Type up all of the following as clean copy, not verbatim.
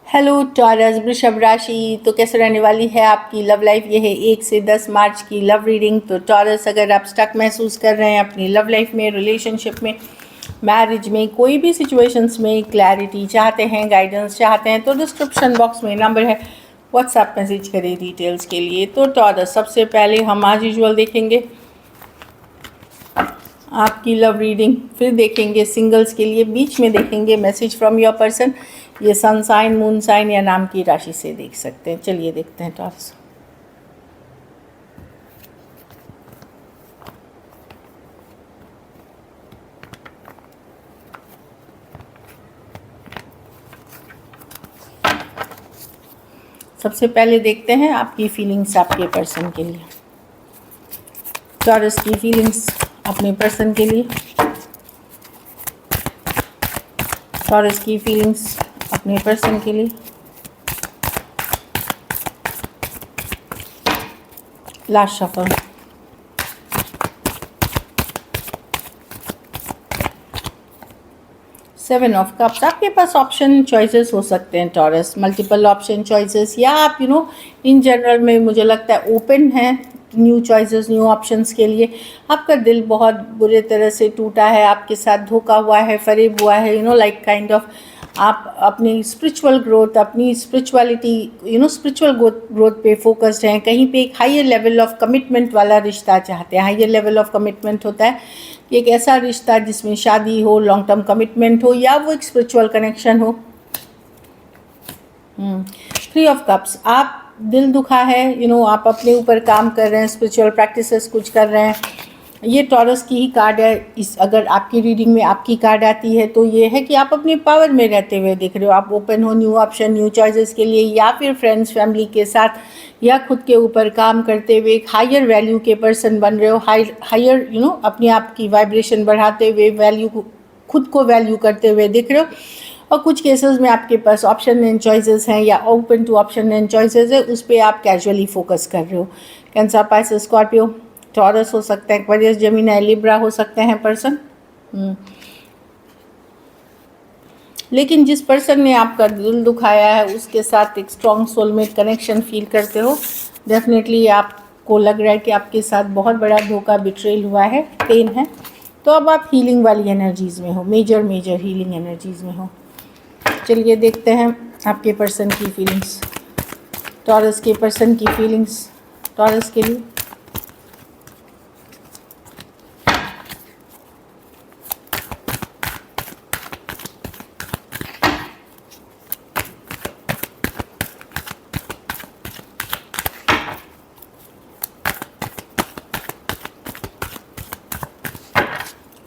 Hello taurus वृषभ राशि। तो कैसे रहने वाली है आपकी लव लाइफ। ये है 1 से 10 मार्च की लव रीडिंग। तो टॉरस, अगर आप स्टक महसूस कर रहे हैं अपनी लव लाइफ में, रिलेशनशिप में, मैरिज में, कोई भी सिचुएशंस में क्लैरिटी चाहते हैं, गाइडेंस चाहते हैं, तो डिस्क्रिप्शन बॉक्स में नंबर है, व्हाट्सएप मैसेज करें डिटेल्स के लिए। तो टॉरस, सबसे पहले हम आज यूजुअल देखेंगे आपकी लव रीडिंग, फिर देखेंगे सिंगल्स के लिए, बीच में देखेंगे मैसेज फ्रॉम योर पर्सन। ये सन साइन, मून साइन या नाम की राशि से देख सकते हैं। चलिए देखते हैं टॉरस। सबसे पहले देखते हैं आपकी फीलिंग्स आपके पर्सन के लिए। टॉरस की फीलिंग्स अपने पर्सन के लिए। टॉरस की फीलिंग्स अपने पर्सन के लिए। Last shuffle. Seven of cups. आपके पास ऑप्शन चॉइसेस हो सकते हैं टॉरस, मल्टीपल ऑप्शन चॉइसेस, या आप इन जनरल में मुझे लगता है ओपन है न्यू चॉइसेस, न्यू ऑप्शंस के लिए। आपका दिल बहुत बुरे तरह से टूटा है, आपके साथ धोखा हुआ है, फरेब हुआ है, लाइक काइंड ऑफ आप अपनी स्पिरिचुअल ग्रोथ, अपनी स्पिरिचुअलिटी, स्पिरिचुअल ग्रोथ पे फोकस्ड हैं। कहीं पे एक हायर लेवल ऑफ कमिटमेंट वाला रिश्ता चाहते हैं। हायर लेवल ऑफ कमिटमेंट होता है कि एक ऐसा रिश्ता जिसमें शादी हो, लॉन्ग टर्म कमिटमेंट हो, या वो एक स्पिरिचुअल कनेक्शन हो। 3 ऑफ कप्स। आप दिल दुखा है, आप अपने ऊपर काम कर रहे हैं, स्पिरिचुअल प्रैक्टिसेस कुछ कर रहे हैं। ये टॉरस की ही कार्ड है। अगर आपकी रीडिंग में आपकी कार्ड आती है तो ये है कि आप अपने पावर में रहते हुए दिख रहे हो। आप ओपन हो न्यू ऑप्शन, न्यू चॉइसेस के लिए, या फिर फ्रेंड्स फैमिली के साथ, या खुद के ऊपर काम करते हुए एक हायर वैल्यू के पर्सन बन रहे हो। हायर अपने आप की वाइब्रेशन बढ़ाते हुए, खुद को वैल्यू करते हुए दिख रहे हो। और कुछ केसेस में आपके पास ऑप्शन एंड चॉइसेस हैं, या open to option and choices है, उस पर आप कैजुअली फोकस कर रहे हो। कैंसर, पाइसेस, स्कॉर्पियो, टॉरस हो सकते हैं, एक्वेरियस, जेमिनी, लिब्रा हो सकते हैं पर्सन। लेकिन जिस पर्सन ने आपका दिल दुखाया है उसके साथ एक स्ट्रॉन्ग सोलमेट कनेक्शन फील करते हो। डेफिनेटली आपको लग रहा है कि आपके साथ बहुत बड़ा धोखा, बिट्रेल हुआ है, पेन है। तो अब आप हीलिंग वाली एनर्जीज़ में हो, मेजर हीलिंग एनर्जीज़ में हो। चलिए देखते हैं आपके पर्सन की फीलिंग्स, टॉरस के पर्सन की फीलिंग्स टॉरस के लिए।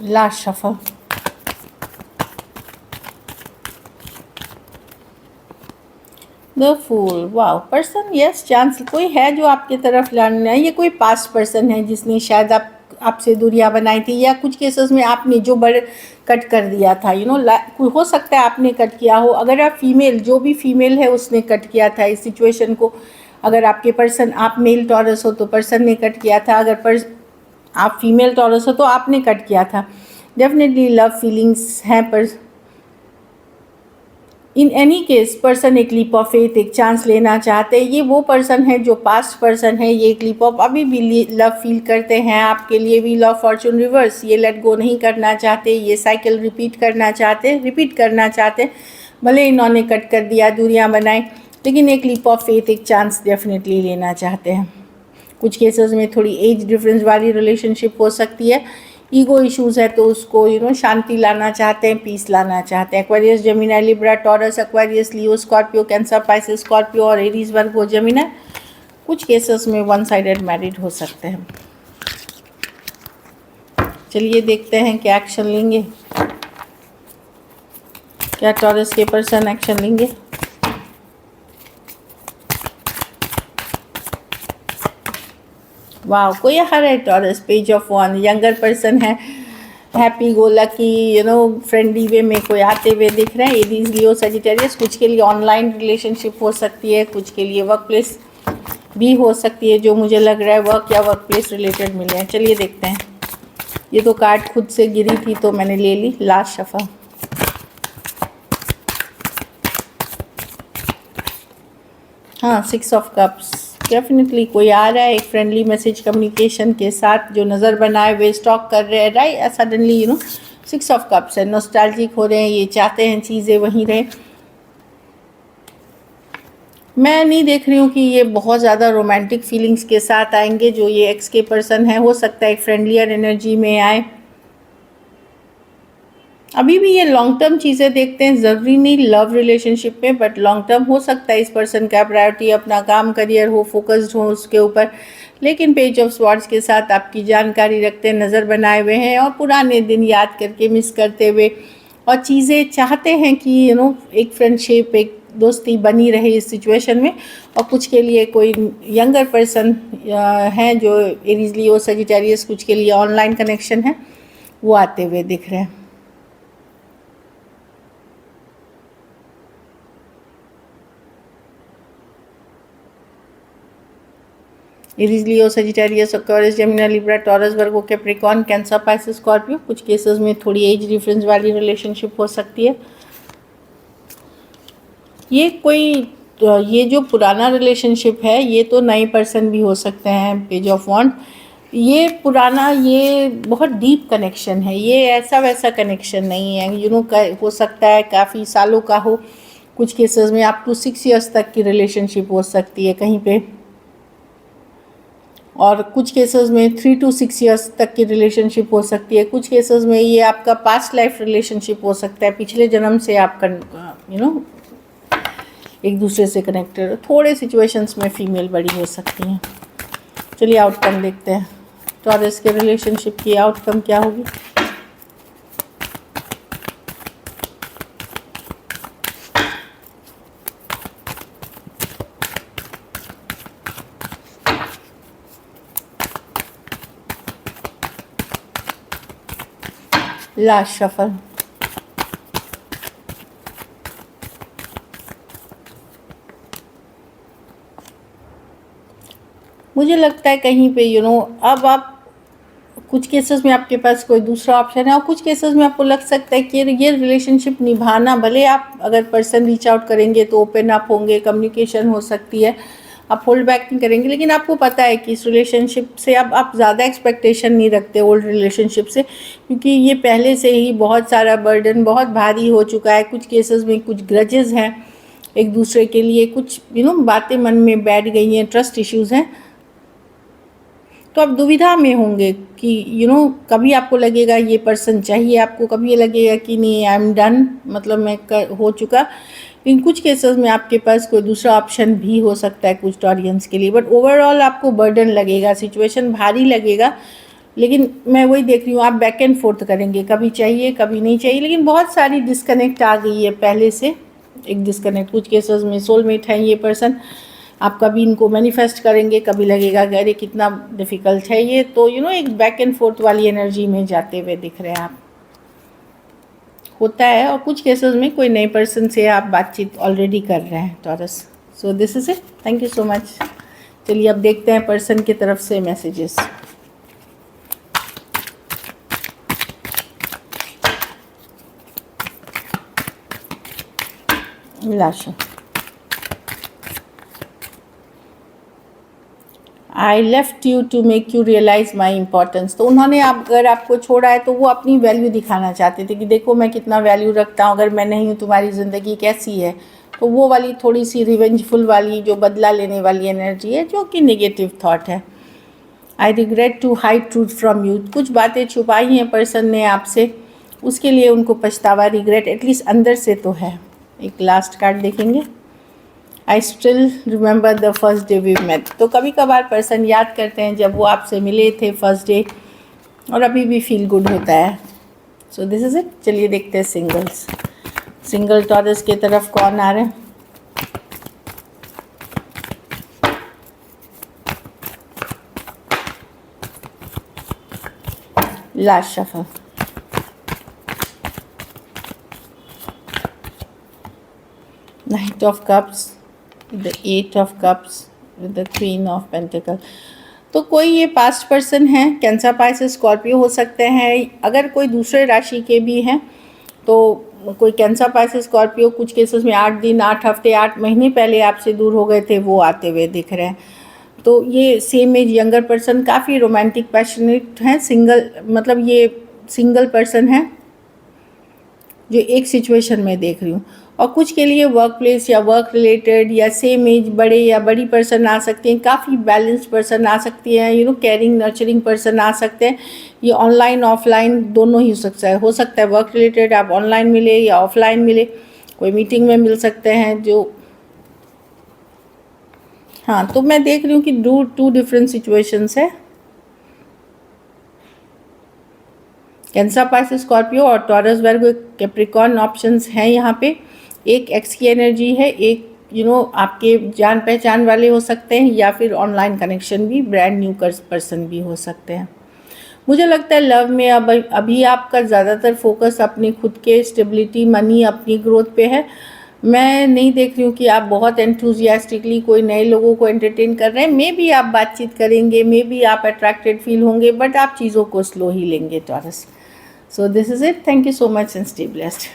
Last shuffle. The fool. Wow, person yes, chance कोई है जो आपकी तरफ लड़ना है। ये कोई पास्ट पर्सन है जिसने शायद आपसे दूरियां बनाई थी, या कुछ केसेस में आपने जो बड़े कट कर दिया था, हो सकता है आपने कट किया हो। अगर आप फीमेल, जो भी फीमेल है उसने कट किया था इस सिचुएशन को। अगर आपके पर्सन, आप मेल टॉरस हो तो पर्सन ने कट किया था। अगर आप फीमेल टॉरस हो तो आपने कट किया था। डेफिनेटली लव फीलिंग्स हैं, पर इन एनी केस पर्सन एक लीप ऑफ फेथ, एक चांस लेना चाहते हैं। ये वो पर्सन है जो पास्ट पर्सन है, ये एक लीप ऑफ अभी भी लव फील करते हैं आपके लिए। व्हील ऑफ फॉर्चून रिवर्स, ये लेट गो नहीं करना चाहते, ये साइकिल रिपीट करना चाहते। भले इन्होंने कट कर दिया, दूरियां बनाई, लेकिन एक लीप ऑफ फेथ, एक चांस डेफिनेटली लेना चाहते हैं। कुछ केसेस में थोड़ी एज डिफरेंस वाली रिलेशनशिप हो सकती है। ईगो इश्यूज़ है तो उसको शांति लाना चाहते हैं, पीस लाना चाहते हैं। Aquarius, Gemini, Libra, Taurus, Aquarius, Leo, Scorpio, Cancer, Pisces, Scorpio और एरीज, वर्गो, जेमिनी। कुछ केसेस में वन साइडेड मैरिड हो सकते हैं। चलिए देखते हैं क्या एक्शन लेंगे, क्या टॉरस के पर्सन एक्शन लेंगे। वाह, कोई हर है Taurus, page of one. Younger person है, happy go lucky, friendly way में कोई आते हुए दिख रहे हैं। Aries, Leo, Sagittarius. कुछ के लिए ऑनलाइन रिलेशनशिप हो सकती है, कुछ के लिए वर्क प्लेस भी हो सकती है। जो मुझे लग रहा है वर्क या वर्क प्लेस रिलेटेड मिले हैं। चलिए देखते हैं। ये तो कार्ड खुद से गिरी थी तो मैंने ले ली। Last shuffle. हाँ, 6 ऑफ कप्स डेफिनेटली कोई आ रहा है एक फ्रेंडली मैसेज कम्युनिकेशन के साथ, जो नज़र बनाए वे स्टॉक कर रहे हैं, राइट, सडनली 6 ऑफ कप्स है, नॉस्टैल्जिक हो रहे हैं, ये चाहते हैं चीज़ें वहीं रहे। मैं नहीं देख रही हूँ कि ये बहुत ज़्यादा रोमांटिक फीलिंग्स के साथ आएंगे। जो ये एक्स के पर्सन है, हो सकता है एक फ्रेंडलियर एनर्जी में आए। अभी भी ये लॉन्ग टर्म चीज़ें देखते हैं, ज़रूरी नहीं लव रिलेशनशिप में, बट लॉन्ग टर्म हो सकता है इस पर्सन का प्रायोरिटी अपना काम करियर हो, फोकस्ड हो उसके ऊपर। लेकिन पेज ऑफ स्वॉर्ड्स के साथ आपकी जानकारी रखते हैं, नज़र बनाए हुए हैं और पुराने दिन याद करके मिस करते हुए, और चीज़ें चाहते हैं कि एक फ्रेंडशिप, एक दोस्ती बनी रहे इस सिचुएशन में। और कुछ के लिए कोई यंगर पर्सन है जो एरीज लियो सजिटेरियस, कुछ के लिए ऑनलाइन कनेक्शन है, वो आते हुए दिख रहे हैं। Aries Leo Sagittarius Aquarius Gemini Libra Taurus Virgo Capricorn cancer Pisces Scorpio, कुछ केसेस में थोड़ी एज डिफरेंस वाली रिलेशनशिप हो सकती है। ये जो पुराना रिलेशनशिप है, ये तो नए पर्सन भी हो सकते हैं। पेज ऑफ वॉन्ड, ये पुराना, ये बहुत डीप कनेक्शन है, ये ऐसा वैसा कनेक्शन नहीं है। हो सकता है काफ़ी सालों का हो, कुछ केसेस में अप टू 6 ईयर्स तक की रिलेशनशिप हो सकती है कहीं पे, और कुछ केसेस में 3 to 6 ईयर्स तक की रिलेशनशिप हो सकती है। कुछ केसेस में ये आपका पास्ट लाइफ रिलेशनशिप हो सकता है, पिछले जन्म से आप एक दूसरे से कनेक्टेड। थोड़े सिचुएशंस में फीमेल बड़ी हो सकती हैं। चलिए आउटकम देखते हैं, टॉरस के रिलेशनशिप की आउटकम क्या होगी। लास्ट शफल, मुझे लगता है कहीं पे अब आप कुछ केसेस में आपके पास कोई दूसरा ऑप्शन है, और कुछ केसेस में आपको लग सकता है कि ये रिलेशनशिप निभाना, भले आप अगर पर्सन रीच आउट करेंगे तो ओपन अप होंगे, कम्युनिकेशन हो सकती है, आप होल्ड बैक नहीं करेंगे, लेकिन आपको पता है कि इस रिलेशनशिप से अब आप ज़्यादा एक्सपेक्टेशन नहीं रखते ओल्ड रिलेशनशिप से, क्योंकि ये पहले से ही बहुत सारा बर्डन, बहुत भारी हो चुका है। कुछ केसेस में कुछ ग्रजेस हैं एक दूसरे के लिए, कुछ बातें मन में बैठ गई हैं, ट्रस्ट इश्यूज़ हैं। तो आप दुविधा में होंगे कि कभी आपको लगेगा ये पर्सन चाहिए आपको, कभी ये लगेगा कि नहीं आई एम डन, मतलब हो चुका। लेकिन कुछ केसेस में आपके पास कोई दूसरा ऑप्शन भी हो सकता है कुछ टॉरियंस के लिए, बट ओवरऑल आपको बर्डन लगेगा, सिचुएशन भारी लगेगा। लेकिन मैं वही देख रही हूँ, आप बैक एंड फोर्थ करेंगे, कभी चाहिए कभी नहीं चाहिए। लेकिन बहुत सारी डिस्कनेक्ट आ गई है पहले से, एक डिस्कनेक्ट। कुछ केसेस में सोलमेट है ये पर्सन, आप कभी इनको मैनिफेस्ट करेंगे, कभी लगेगा कि अरे कितना डिफ़िकल्ट है ये। तो एक बैक एंड फोर्थ वाली एनर्जी में जाते हुए दिख रहे हैं आप, होता है। और कुछ केसेस में कोई नए पर्सन से आप बातचीत ऑलरेडी कर रहे हैं taurus. So this is it, thank you so much. चलिए अब देखते हैं पर्सन की तरफ से मैसेजेस। लाशा, I left you to make you realise my importance. तो उन्होंने अगर आपको छोड़ा है तो वो अपनी वैल्यू दिखाना चाहते थे कि देखो मैं कितना वैल्यू रखता हूँ, अगर मैं नहीं हूँ तुम्हारी ज़िंदगी कैसी है। तो वो वाली थोड़ी सी रिवेंजफुल वाली, जो बदला लेने वाली एनर्जी है, जो कि नेगेटिव थॉट है। I regret to hide truth from you, कुछ बातें छुपाई हैं पर्सन ने आपसे, उसके लिए उनको पछतावा, रिग्रेट एटलीस्ट अंदर से तो है। एक लास्ट कार्ड देखेंगे, I still remember the first day we met. तो कभी कभार पर्सन याद करते हैं जब वो आपसे मिले थे फर्स्ट डे, और अभी भी फील गुड होता है। So this is it. चलिए देखते हैं सिंगल्स, सिंगल टॉरस की तरफ कौन आ रहे हैं। Last shuffle, night of cups, the 8 of cups with the queen of pentacle. तो कोई ये पास्ट पर्सन है, कैंसर, पाइसेस, स्कॉर्पियो हो सकते हैं। अगर कोई दूसरे राशि के भी हैं तो कोई कैंसर पाइसेस स्कॉर्पियो कुछ केसेस में 8 दिन, 8 हफ्ते, 8 महीने पहले आपसे दूर हो गए थे, वो आते हुए दिख रहे हैं। तो ये सेम एज यंगर पर्सन काफ़ी रोमांटिक पैशनेट हैं, सिंगल मतलब ये सिंगल पर्सन है जो एक सिचुएशन में देख रही हूँ। और कुछ के लिए वर्क प्लेस या वर्क रिलेटेड या सेम एज बड़े या बड़ी पर्सन आ सकते हैं, काफ़ी बैलेंस्ड पर्सन आ सकती हैं, केयरिंग नर्चरिंग पर्सन आ सकते हैं। ये ऑनलाइन ऑफलाइन दोनों ही हो सकता है वर्क रिलेटेड आप ऑनलाइन मिले या ऑफलाइन मिले, कोई मीटिंग में मिल सकते हैं जो। हाँ, तो मैं देख रही हूँ कि टू डिफरेंट सिचुएशंस है। कैंसर पाइसेस स्कॉर्पियो और टॉरस वर्गो कैप्रिकॉर्न ऑप्शंस हैं यहाँ पे। एक एक्स की एनर्जी है, एक आपके जान पहचान वाले हो सकते हैं या फिर ऑनलाइन कनेक्शन भी, ब्रांड न्यू पर्सन भी हो सकते हैं। मुझे लगता है लव में अभी आपका ज़्यादातर फोकस अपनी खुद के स्टेबिलिटी, मनी, अपनी ग्रोथ पे है। मैं नहीं देख रही हूँ कि आप बहुत एंथुजियास्टिकली कोई नए लोगों को एंटरटेन कर रहे हैं। मे बी आप बातचीत करेंगे, मे बी आप अट्रैक्टेड फील होंगे, बट आप चीज़ों को स्लो ही लेंगे taurus. So this is it. Thank you so much and stay blessed.